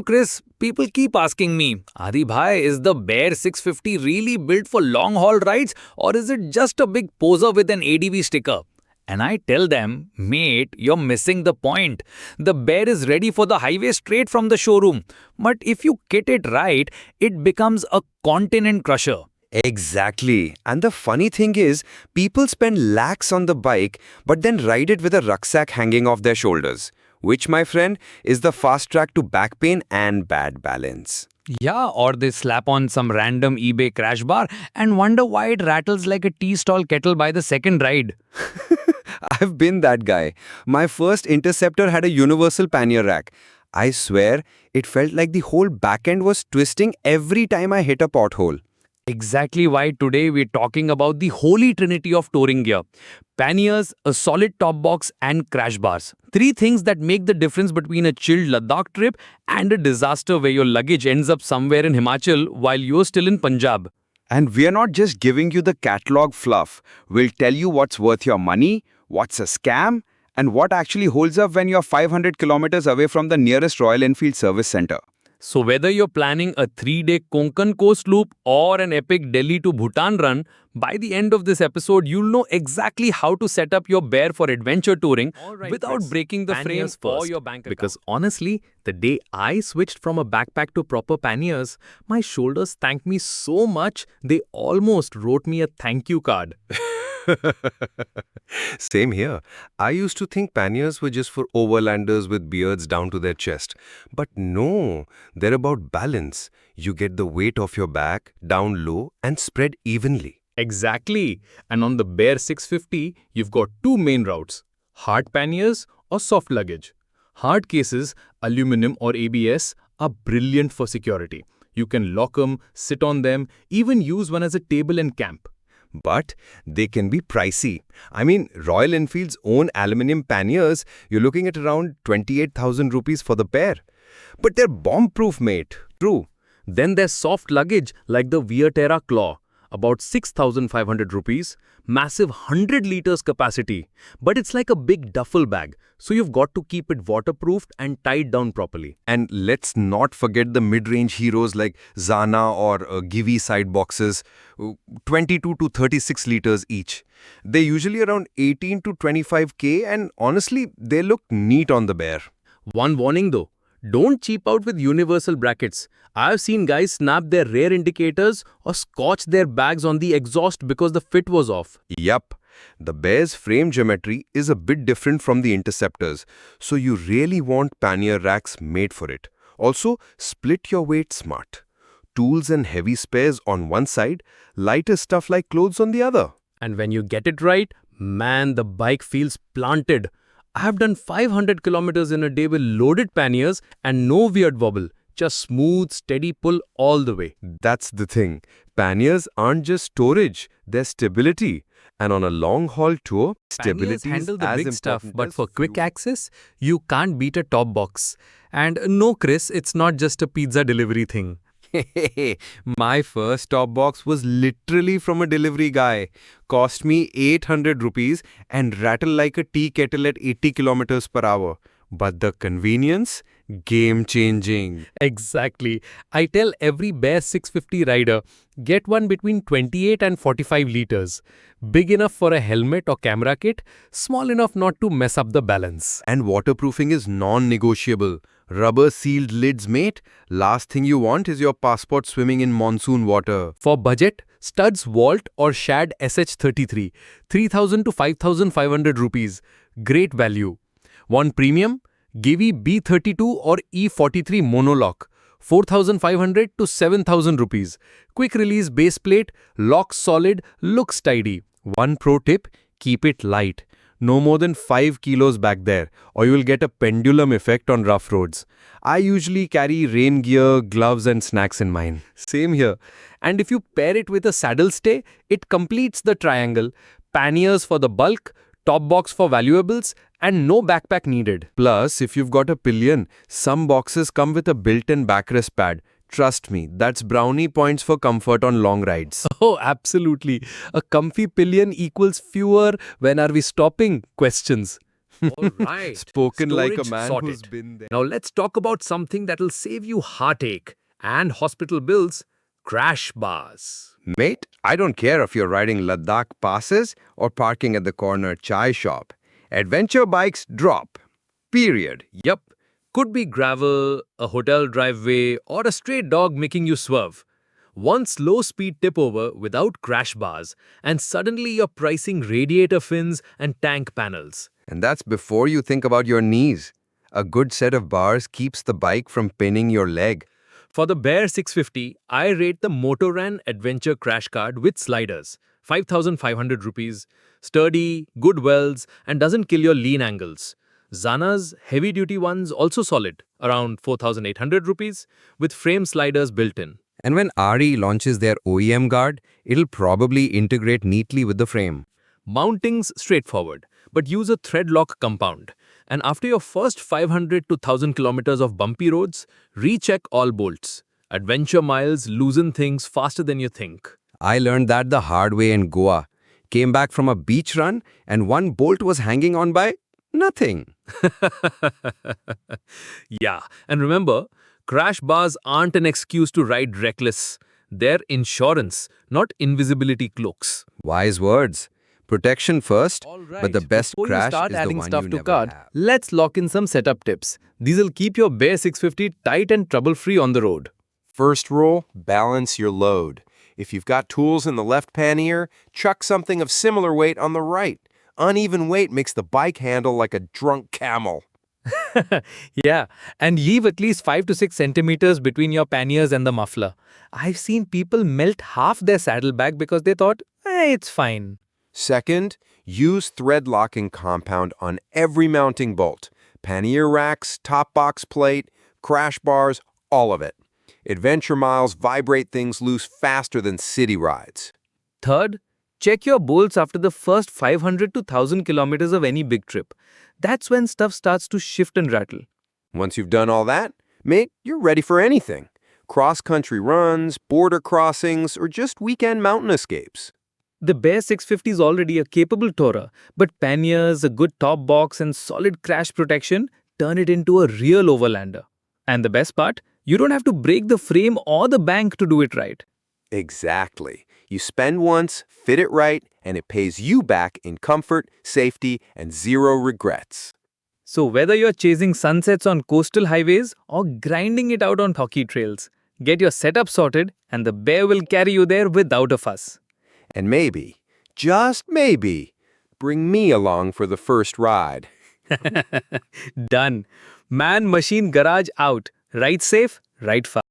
Chris, people keep asking me, Adi bhai, is the Bear 650 really built for long haul rides or is it just a big poser with an ADV sticker? And I tell them, mate, you're missing the point. The Bear is ready for the highway straight from the showroom. But if you kit it right, it becomes a continent crusher. Exactly. And the funny thing is, people spend lakhs on the bike but then ride it with a rucksack hanging off their shoulders, which, my friend, is the fast track to back pain and bad balance. Yeah, or they slap on some random eBay crash bar and wonder why it rattles like a tea stall kettle by the second ride. I've been that guy. My first Interceptor had a universal pannier rack. I swear, it felt like the whole back end was twisting every time I hit a pothole. Exactly why today we're talking about the holy trinity of touring gear. Panniers, a solid top box and crash bars. Three things that make the difference between a chilled Ladakh trip and a disaster where your luggage ends up somewhere in Himachal while you're still in Punjab. And we're not just giving you the catalog fluff. We'll tell you what's worth your money, what's a scam, and what actually holds up when you're 500 kilometers away from the nearest Royal Enfield service center. So whether you're planning a 3-day Konkan coast loop or an epic Delhi to Bhutan run, by the end of this episode, you'll know exactly how to set up your Bear for adventure touring without breaking the frame or your bank account. Because honestly, the day I switched from a backpack to proper panniers, my shoulders thanked me so much they almost wrote me a thank you card. Same here. I used to think panniers were just for overlanders with beards down to their chest. But no, they're about balance. You get the weight of your back down low and spread evenly. Exactly. And on the Bear 650, you've got two main routes: hard panniers or soft luggage. Hard cases, aluminum or ABS, are brilliant for security. You can lock them, sit on them, even use one as a table in camp. But they can be pricey. I mean, Royal Enfield's own aluminium panniers, you're looking at around 28,000 rupees for the pair. But they're bomb-proof, mate. True. Then there's soft luggage like the Vieterra Claw, about 6,500 rupees, massive 100 liters capacity. But it's like a big duffel bag, so you've got to keep it waterproofed and tied down properly. And let's not forget the mid-range heroes like Zana or Givi side boxes, 22 to 36 liters each. They're usually around 18 to 25k and honestly, they look neat on the Bear. One warning though, don't cheap out with universal brackets. I've seen guys snap their rear indicators or scotch their bags on the exhaust because the fit was off. Yup. The Bear's frame geometry is a bit different from the Interceptor's, so you really want pannier racks made for it. Also, split your weight smart. Tools and heavy spares on one side, lighter stuff like clothes on the other. And when you get it right, man, the bike feels planted. I have done 500 kilometers in a day with loaded panniers and no weird wobble. Just smooth, steady pull all the way. That's the thing. Panniers aren't just storage, they're stability. And on a long-haul tour, Panniers stability handle is the as big stuff, important but as for quick fuel. access, you can't beat a top box. And no, Chris, it's not just a pizza delivery thing. My first top box was literally from a delivery guy. Cost me 800 rupees and rattled like a tea kettle at 80 kilometers per hour. But the convenience? Game-changing. Exactly. I tell every Bear 650 rider, get one between 28 and 45 liters. Big enough for a helmet or camera kit, small enough not to mess up the balance. And waterproofing is non-negotiable. Rubber-sealed lids, mate. Last thing you want is your passport swimming in monsoon water. For budget, Studs Vault or Shad SH33, 3,000 to 5,500 rupees. Great value. Want premium? Givi B32 or E43 Monolock, 4,500 to 7,000 rupees. Quick release base plate, locks solid, looks tidy. One pro tip, keep it light. No more than 5 kilos back there, or you will get a pendulum effect on rough roads. I usually carry rain gear, gloves and snacks in mine. Same here. And if you pair it with a saddle stay, it completes the triangle. Panniers for the bulk, top box for valuables, and no backpack needed. Plus, if you've got a pillion, some boxes come with a built-in backrest pad. Trust me, that's brownie points for comfort on long rides. Oh, absolutely. A comfy pillion equals fewer "when are we stopping?" questions. All right. Spoken like a Storage man sorted. who's been there. Now let's talk about something that'll save you heartache and hospital bills, crash bars. Mate, I don't care if you're riding Ladakh passes or parking at the corner chai shop. Adventure bikes drop. Period. Yep. Could be gravel, a hotel driveway, or a stray dog making you swerve. One slow speed tip over without crash bars, and suddenly you're pricing radiator fins and tank panels. And that's before you think about your knees. A good set of bars keeps the bike from pinning your leg. For the Bear 650, I rate the Motoran Adventure Crash Card with sliders, 5,500 rupees, sturdy, good welds, and doesn't kill your lean angles. Zana's heavy-duty ones also solid, around 4,800 rupees, with frame sliders built in. And when Aadi launches their OEM guard, it'll probably integrate neatly with the frame. Mounting's straightforward, but use a thread lock compound. And after your first 500 to 1000 kilometers of bumpy roads, recheck all bolts. Adventure miles loosen things faster than you think. I learned that the hard way in Goa. Came back from a beach run and one bolt was hanging on by nothing. Yeah, and remember, crash bars aren't an excuse to ride reckless. They're insurance, not invisibility cloaks. Wise words. Protection first, Alright, but the best before you crash start is the adding one stuff you to never cart, have. let's lock in some setup tips. These'll keep your Bear 650 tight and trouble-free on the road. First rule, balance your load. If you've got tools in the left pannier, chuck something of similar weight on the right. Uneven weight makes the bike handle like a drunk camel. Yeah, and leave at least 5 to 6 centimeters between your panniers and the muffler. I've seen people melt half their saddlebag because they thought, it's fine. Second, use thread locking compound on every mounting bolt. Pannier racks, top box plate, crash bars, all of it. Adventure miles vibrate things loose faster than city rides. Third, check your bolts after the first 500 to 1000 kilometers of any big trip. That's when stuff starts to shift and rattle. Once you've done all that, mate, you're ready for anything. Cross-country runs, border crossings, or just weekend mountain escapes. The Bear 650 is already a capable tourer, but panniers, a good top box, and solid crash protection turn it into a real overlander. And the best part, you don't have to break the frame or the bank to do it right. Exactly. You spend once, fit it right, and it pays you back in comfort, safety, and zero regrets. So whether you're chasing sunsets on coastal highways or grinding it out on hockey trails, get your setup sorted and the Bear will carry you there without a fuss. And maybe, just maybe, bring me along for the first ride. Done. Man Machine Garage out. Ride safe, ride fast.